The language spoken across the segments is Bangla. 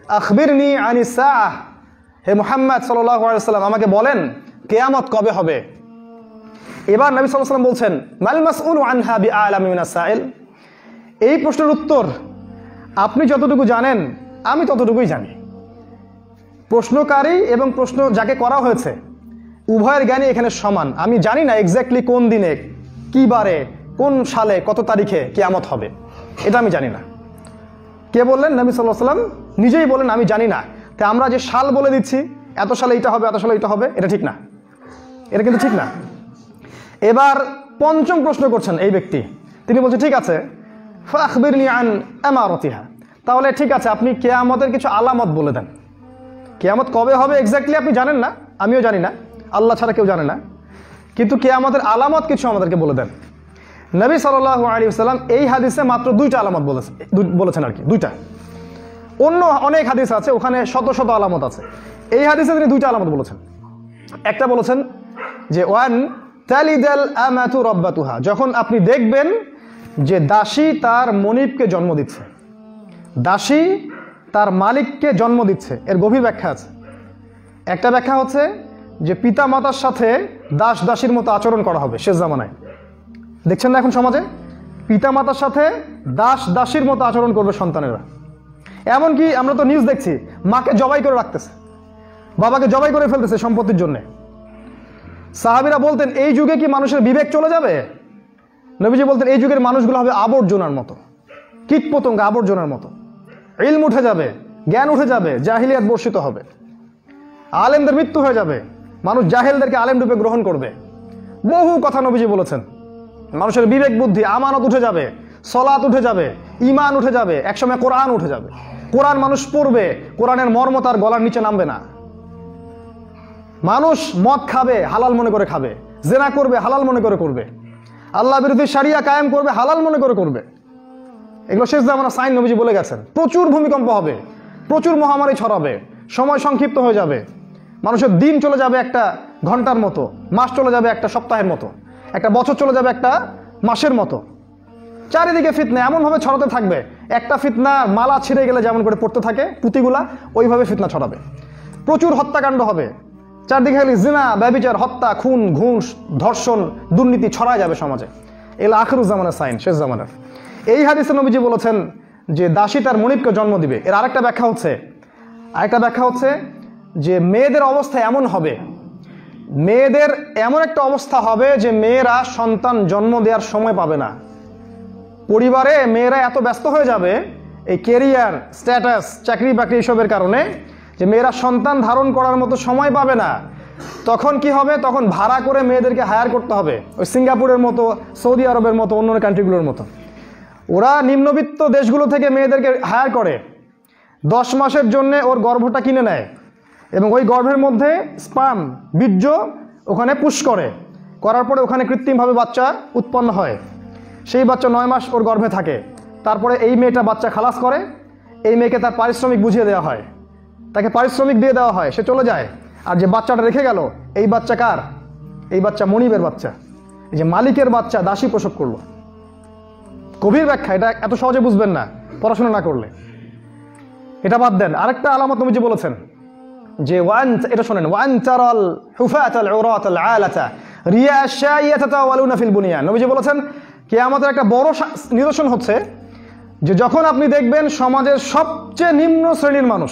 আখবিরনি আনিস সাআহ, হে মুহাম্মদ সাল্লাল্লাহু আলাইহি ওয়াসাল্লাম আমাকে বলেন কিয়ামত কবে হবে। এবার নবী সাল্লাল্লাহু আলাইহি ওয়াসাল্লাম বলছেন মাল মাসউলু আনহা বিআলামি মিনাস সাইল, এই প্রশ্নের উত্তর আপনি যতটুকু জানেন আমি ততটুকুই জানি। প্রশ্নকারী এবং প্রশ্ন যাকে করা হয়েছে উভয়ের জ্ঞানই এখানে সমান। আমি জানি না এক্স্যাক্টলি কোন দিনে, কি বারে, কোন সালে, কত তারিখে কিয়ামত হবে, এটা আমি জানি না। কে বললেন? নবী সাল্লাল্লাহু আলাইহি ওয়াসাল্লাম নিজেই বলেন আমি জানি না। তাই আমরা যে সাল বলে দিচ্ছি, এত সালে এটা হবে, এত সালে এটা হবে, এটা ঠিক না, এটা কিন্তু ঠিক না। এবার পঞ্চম প্রশ্ন করছেন এই ব্যক্তি, তিনি বলছেন ঠিক আছে ফাখবিরনি আন আমারাতিহা, তাহলে ঠিক আছে আপনি কিয়ামতের কিছু আলামত বলে দেন। কিয়ামত কবে হবে এক্স্যাক্টলি আপনি জানেন না, আমিও জানি না, আল্লাহ ছাড়া কেউ জানে না, কিন্তু কিয়ামতের আলামত কিছু আমাদেরকে বলে দেন। নবী সাল্লাল্লাহু আলাইহি ওয়াসাল্লাম এই হাদিসে মাত্র দুইটা আলামত বলেছেন আর কি, দুইটা। অন্য অনেক হাদিস আছে ওখানে শত শত আলামত আছে, এই হাদিসে তিনি দুইটা আলামত বলেছেন। একটা বলেছেন যে ওয়ান তালিদাল আমাতু রাব্বাতুহা, যখন আপনি দেখবেন যে দাসী তার মনিবকে জন্ম দিচ্ছে, দাসী তার মালিককে জন্ম দিচ্ছে। এর গভীর ব্যাখ্যা আছে। একটা ব্যাখ্যা হচ্ছে যে পিতা মাতার সাথে দাস দাসীর মতো আচরণ করা হবে শেষ জামানায়। দেখছেন না এখন সমাজে পিতা মাতার সাথে দাস দাসীর মতো আচরণ করবে সন্তানেরা। এমনকি আমরা তো নিউজ দেখছি, মাকে জবাই করে রাখতেছে, বাবাকে জবাই করে ফেলতেছে সম্পত্তির জন্য। সাহাবীরা বলতেন এই যুগে কি মানুষের বিবেক চলে যাবে? নবীজি বলতেন এই যুগের মানুষগুলো হবে আবর্জনার মতো, কীটপতঙ্গ আবর্জনার মতো। ইলম উঠে যাবে, জ্ঞান উঠে যাবে, জাহিলিয়াত বর্ষিত হবে, আলেমদের মৃত্যু হয়ে যাবে, মানুষ জাহেলদেরকে আলেম রূপে গ্রহণ করবে। বহু কথা নবীজি বলেছেন। মানুষের বিবেক বুদ্ধি আমানত উঠে যাবে, সলাত উঠে যাবে, ঈমান উঠে যাবে, একসময় কোরআন উঠে যাবে। কোরআন মানুষ পড়বে, কোরআনের মর্ম তার গলার নিচে নামবে না। মানুষ মদ খাবে, হালাল মনে করে খাবে, জেনা করবে, হালাল মনে করে করবে, আল্লাহ বিরোধী শরিয়া কায়েম করবে, হালাল মনে করে করবে। এগুলো শেষ জামানা সাইন নবীজি বলে গেছেন। প্রচুর ভূমিকম্প হবে, প্রচুর মহামারী ছড়াবে, সময় সংক্ষিপ্ত হয়ে যাবে, মানুষের দিন চলে যাবে একটা ঘন্টার মতো, মাস চলে যাবে একটা সপ্তাহের মতো, একটা বছর চলে যাবে একটা মাসের মতো। চারিদিকে ফিতনা এমনভাবে ছড়াতে থাকবে, একটা ফিতনা মালা ছিঁড়ে গেলে যেমন করে পড়তে থাকে পুঁতিগুলা, ওইভাবে ফিতনা ছড়াবে। প্রচুর হত্যাকাণ্ড হবে, চারদিকে খালি জিনা, ব্যভিচার, হত্যা, খুন, ঘুষ, ধর্ষণ, দুর্নীতি ছড়ায় যাবে সমাজে। এগুলো আখিরুজ্জামানের সাইন, শেষ জামানার। এই হাদিসে নবীজি বলেছেন যে দাসী তার মনিবকে জন্ম দিবে। এর আরেকটা ব্যাখ্যা হচ্ছে যে মেয়েদের অবস্থা এমন হবে, মেয়েদের এমন একটা অবস্থা হবে যে মেয়েরা সন্তান জন্ম দেওয়ার সময় পাবে না। পরিবারে মেয়েরা এত ব্যস্ত হয়ে যাবে এই কেরিয়ার, স্ট্যাটাস, চাকরি বাকরি এসবের কারণে, যে মেয়েরা সন্তান ধারণ করার মতো সময় পাবে না। তখন কি হবে? তখন ভাড়া করে মেয়েদেরকে হায়ার করতে হবে, ওই সিঙ্গাপুরের মতো, সৌদি আরবের মতো, অন্য কান্ট্রিগুলোর মতো। ওরা নিম্নবিত্ত দেশগুলো থেকে মেয়েদেরকে হায়ার করে, 10 মাসের জন্য ওর গর্ভটা কিনে নেয় এবং ওই গর্ভের মধ্যে স্পার্ম, বীর্য ওখানে পুশ করার পরে ওখানে কৃত্রিমভাবে বাচ্চা উৎপন্ন হয়। সেই বাচ্চা 9 মাস ওর গর্ভে থাকে। তারপরে এই মেয়েটা বাচ্চা খালাস করে, এই মেয়েকে তার পারিশ্রমিক বুঝিয়ে দেওয়া হয়, তাকে পারিশ্রমিক দিয়ে দেওয়া হয়, সে চলে যায়। আর যে বাচ্চাটা রেখে গেল, এই বাচ্চা কার? এই বাচ্চা মনিবের বাচ্চা, এই যে মালিকের বাচ্চা দাসী প্রসব করলো। গভীর ব্যাখ্যা, এটা এত সহজে বুঝবেন না পড়াশোনা না করলে। এটা বাদ দেন, আরেকটা আলামত নবীজি বলেছেন যে এটা শোনেন, ওয়ান তারাল হুফাতাল উরাতাল আলাতা রিয়া শাইয়াতাতাওয়ালুনা ফিল বুনিয়ান। নবীজি বলেছেন কিয়ামতের একটা বড় নিদর্শন হচ্ছে যে যখন আপনি দেখবেন সমাজের সবচেয়ে নিম্ন শ্রেণীর মানুষ,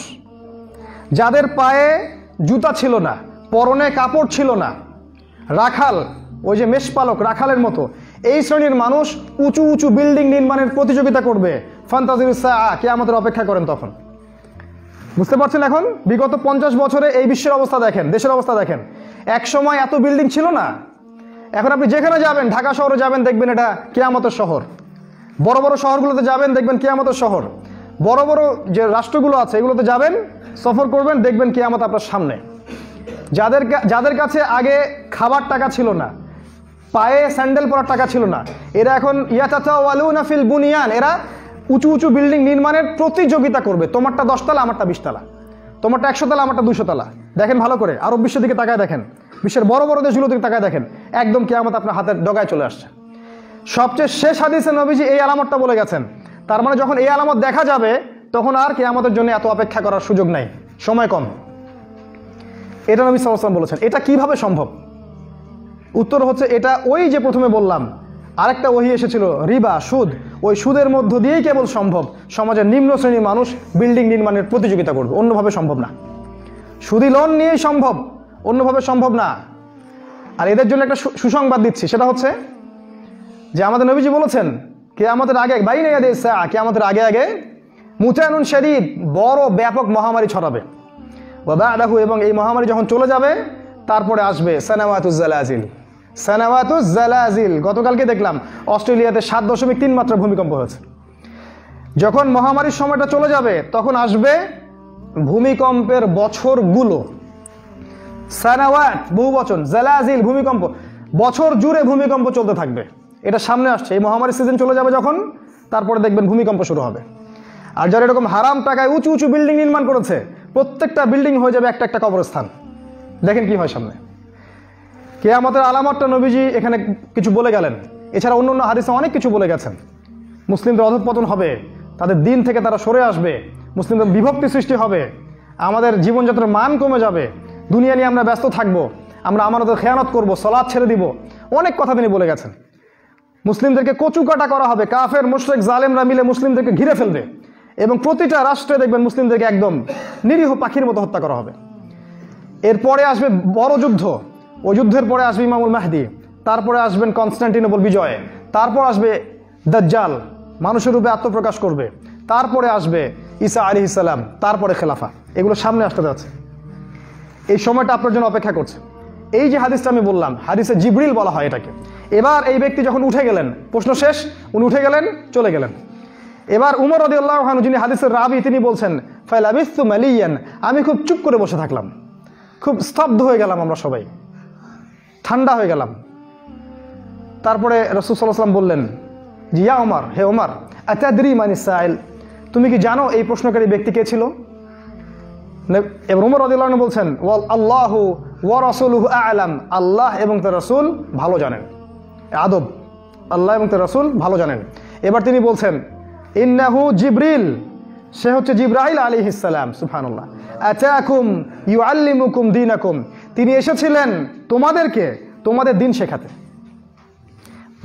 যাদের পায়ে জুতা ছিল না, পরনে কাপড় ছিল না, রাখাল, ওই যে মেষপালক রাখালের মতো, এই শ্রেণীর মানুষ উঁচু উঁচু বিল্ডিং নির্মাণের প্রতিযোগিতা করবে। ফান্তাজিরুস সাআ, কিয়ামতের অপেক্ষা করেন তখন। বুঝতে পারছেন? এখন বিগত 50 বছরে এই বিশ্বের অবস্থা দেখেন, দেশের অবস্থা দেখেন। এক সময় এত বিল্ডিং ছিল না, এখন আপনি যেখানে যাবেন, ঢাকা শহরে যাবেন দেখবেন এটা কিয়ামতের শহর। বড় বড় শহরগুলোতে যাবেন দেখবেন কিয়ামতের শহর। বড় বড় যে রাষ্ট্রগুলো আছে এগুলোতে যাবেন, সফর করবেন, দেখবেন কিয়ামত আপনার সামনে। যাদের কাছে আগে খাবার টাকা ছিল না, পায়ে স্যান্ডেল পরার টাকা ছিল না, এরা এখন ইয়াতাতাওয়ালুনা ফিল বুনিয়ান, এরা উঁচু উঁচু বিল্ডিং নির্মাণের প্রতিযোগিতা করবে। তোমারটা 10 তলা, আমারটা 20 তলা, তোমারটা 100 তলা, আমারটা 200 তলা। দেখেন ভালো করে, আরব বিশ্বের দিকে তাকায় দেখেন, বিশ্বের বড় বড় দেশগুলোর দিকে তাকায় দেখেন, একদম কিয়ামত আপনার হাতের ডগায় চলে আসছে। সবচেয়ে শেষ হাদিসে নবীজি এই আলামতটা বলে গেছেন। তার মানে যখন এই আলামত দেখা যাবে তখন আর কিয়ামতের জন্য এত অপেক্ষা করার সুযোগ নাই, সময় কম। এটা নবী সাল্লাল্লাহু আলাইহি ওয়াসাল্লাম বলেছেন। এটা কিভাবে সম্ভব? উত্তর হচ্ছে এটা ওই যে প্রথমে বললাম আরেকটা ওহী এসেছিল রিবা, সুদ, ওই সুদের মধ্য দিয়েই কেবল সম্ভব। সমাজের নিম্ন শ্রেণীর মানুষ বিল্ডিং নির্মাণের প্রতিযোগিতা করবে, অন্যভাবে সম্ভব না। সুদী লোন নিয়েই সম্ভব, অন্যভাবে সম্ভব না। আর এদের জন্য একটা সুসংবাদ দিচ্ছি, সেটা হচ্ছে যে আমাদের নবীজি বলেছেন কিয়ামতের আগে বাইনা ইয়াদাই সা, কিয়ামতের আগে আগে মুতানুন শাদীদ, বড় ব্যাপক মহামারী ছড়াবে। ওয়া বা'দাহু, এবং এই মহামারী যখন চলে যাবে তারপরে আসবে সানাওয়াতুজ জালাজিল। সানাওয়াতুজ জালাজিল, গতকালকে দেখলাম অস্ট্রেলিয়াতে 7.3 মাত্রা ভূমিকম্প হয়েছে। যখন মহামারীর সময়টা চলে যাবে তখন আসবে ভূমিকম্পের বছরগুলো। সানাওয়াত বহু বচন, জালাজিল ভূমিকম্প, বছর জুড়ে ভূমিকম্প চলতে থাকবে। এটা সামনে আসছে, এই মহামারীর সিজন চলে যাবে যখন, তারপরে দেখবেন ভূমিকম্প শুরু হবে। আর যারা এরকম হারাম টাকায় উঁচু উঁচু বিল্ডিং নির্মাণ করেছে, প্রত্যেকটা বিল্ডিং হয়ে যাবে একটা একটা কবরস্থান। দেখেন কি হয় সামনে। কিয়ামতের আলামতটা নবীজি এখানে কিছু বলে গেলেন, এছাড়া অন্য অন্য হাদিসে অনেক কিছু বলে গেছেন। মুসলিমদের অধঃপতন হবে, তাদের দিন থেকে তারা সরে আসবে, মুসলিমদের বিভক্তি সৃষ্টি হবে, আমাদের জীবনযাত্রার মান কমে যাবে, দুনিয়া নিয়ে আমরা ব্যস্ত থাকবো, আমরা আমানতের খেয়ানত করব, সালাত ছেড়ে দিব, অনেক কথা তিনি বলে গেছেন। মুসলিমদেরকে কচুকাটা করা হবে, কাফের মুশরিক জালেমরা মিলে মুসলিমদেরকে ঘিরে ফেলবে, এবং প্রতিটা রাষ্ট্রে দেখবেন মুসলিমদেরকে একদম নিরীহ পাখির মতো হত্যা করা হবে। এরপরে আসবে বড় যুদ্ধ, ওই যুদ্ধের পরে আসবে ইমামুল মাহদি, তারপরে আসবেন কনস্টান্টিনোপল বিজয়, তারপর আসবে দাজ্জাল মানুষের রূপে আত্মপ্রকাশ করবে, তারপরে আসবে ঈসা আলাইহিস সালাম, তারপরে খেলাফা। এগুলো সামনে আসতে যাচ্ছে, এই সময়টা আপনার জন্য অপেক্ষা করছে। এই যে হাদিসটা আমি বললাম, হাদিসে জিবরিল বলা হয় এটাকে। এবার এই ব্যক্তি যখন উঠে গেলেন, প্রশ্ন শেষ, উনি উঠে গেলেন, চলে গেলেন। এবার উমর রাদিয়াল্লাহু আনহু, যিনি হাদিসের রাবি, তিনি বলছেন ফালাবিস্তু মালিয়ান, আমি খুব চুপ করে বসে থাকলাম, খুব স্তব্ধ হয়ে গেলাম, আমরা সবাই ঠান্ডা হয়ে গেলাম। তারপরে রাসূল সাল্লাল্লাহু আলাইহি ওয়াসাল্লাম বললেন, জি ইয়া ওমর, হে ওমর, আতাদরি মানিস সাইল, তুমি কি জানো এই প্রশ্নকারী ব্যক্তি কে ছিল? এবার উমর রাদিয়াল্লাহু আনহু বলছেন, ওয়াল আল্লাহু ওয়া রাসূলুহু আ'লাম, আল্লাহ এবং তার রাসূল ভালো জানেন। আদব, আল্লাহ এবং তার রাসূল ভালো জানেন। এবার তিনি বলছেন, ইন্নাহু জিবরিল, সে হচ্ছে জিবরাইল আলাইহিস সালাম, সুবহানাল্লাহ, আতাকুম ইউআল্লিমুকুম দীনাকুম, তিনি এসেছিলেন তোমাদেরকে তোমাদের দিন শেখাতে।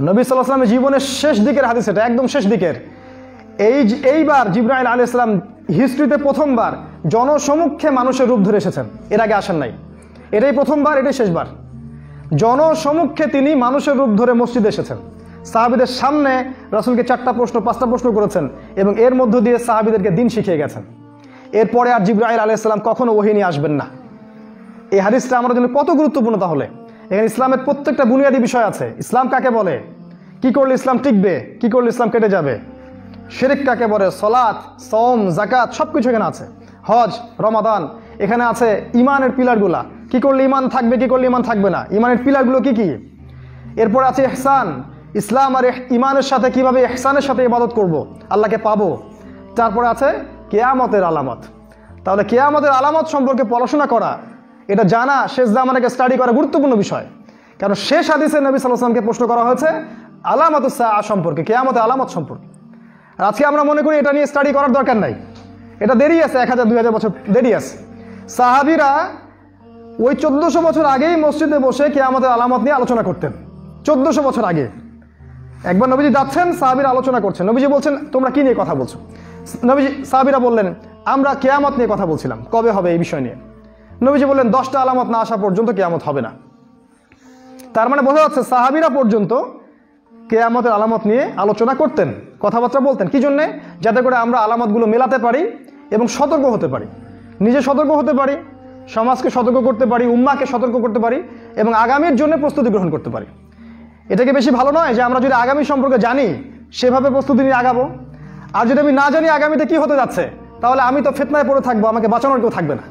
নবী সাল্লাল্লাহু আলাইহি ওয়াসাল্লামের জীবনের শেষ দিকের হাদিস এটা, একদম শেষ দিকের। এইবার জিবরাইল আলাইহিস সালাম হিস্ট্রিতে প্রথমবার জনসমক্ষে মানুষের রূপ ধরে এসেছেন, এর আগে আসেন নাই। এটাই প্রথমবার, এটাই শেষবার। জনসমক্ষে তিনি মানুষের রূপ ধরে মসজিদে এসেছেন, সাহাবীদের সামনে রাসূলকে 4টা প্রশ্ন 5টা প্রশ্ন করেছেন, এবং এর মধ্য দিয়ে সাহাবীদেরকে দিন শিখিয়ে গেছেন। এরপরে আর জিবরাইল আলাইহিস সালাম কখনো ওহী নিয়ে আসবেন না। এই হাদিসটা আমাদের জন্য কত গুরুত্বপূর্ণ তাহলে। এখানে ইসলামের প্রত্যেকটা বুনিয়াদী বিষয় আছে। ইসলাম কাকে বলে, কি করলে ইসলাম টিকবে, কি করলে ইসলাম কেটে যাবে, শিরক কাকে বলে, সালাত, সওম, যাকাত, সবকিছু এখানে আছে। হজ, রমাদান, এখানে আছে ইমানের পিলারগুলা, কি করলে ইমান থাকবে, কি করলে ইমান থাকবে না, ইমানের পিলারগুলো কি কি। এরপর আছে ইহসান, ইসলাম আর ইমানের সাথে কিভাবে ইহসানের সাথে ইবাদত করব, আল্লাহকে পাবো। তারপরে আছে কিয়ামতের আলামত। তাহলে কিয়ামতের আলামত সম্পর্কে পড়াশোনা করা, এটা জানা, শেষ জামানাকে স্টাডি করা গুরুত্বপূর্ণ বিষয়। কারণ শেষ হাদিসে নবী সাল্লাল্লাহু আলাইহি ওয়াসাল্লামকে প্রশ্ন করা হয়েছে আলামাতুস সাআ সম্পর্কে, কিয়ামতের আলামত সম্পর্কে। আর আজকে আমরা মনে করি এটা নিয়ে স্টাডি করার দরকার নাই, এটা দেরি আছে, 1000-2000 বছর দেরি আছে। সাহাবীরা ওই 1400 বছর আগেই মসজিদে বসে কিয়ামতের আলামত নিয়ে আলোচনা করতেন। 1400 বছর আগে একবার নবীজি যাচ্ছেন, সাহাবীরা আলোচনা করছেন, নবীজি বলছেন তোমরা কি নিয়ে কথা বলছো? সাহাবীরা বললেন আমরা কিয়ামত নিয়ে কথা বলছিলাম, কবে হবে এই বিষয় নিয়ে। নবীজি বললেন 10টা আলামত না আসা পর্যন্ত কিয়ামত হবে না। তার মানে বোঝা যাচ্ছে সাহাবীরা পর্যন্ত কিয়ামতের আলামত নিয়ে আলোচনা করতেন, কথাবার্তা বলতেন। কি জন্যে? যাতে করে আমরা আলামতগুলো মেলাতে পারি এবং সতর্ক হতে পারি, নিজে সতর্ক হতে পারি, সমাজকে সতর্ক করতে পারি, উম্মাহকে সতর্ক করতে পারি, এবং আগামীর জন্য প্রস্তুতি গ্রহণ করতে পারি। এটাকে বেশি ভালো নয় যে আমরা যদি আগামী সম্পর্কে জানি সেভাবে প্রস্তুতি নিয়ে আগাবো, আর যদি আমি না জানি আগামীতে কি হতে যাচ্ছে, তাহলে আমি তো ফিতনায় পড়ে থাকবো, আমাকে বাঁচানোর কেউ থাকবে না।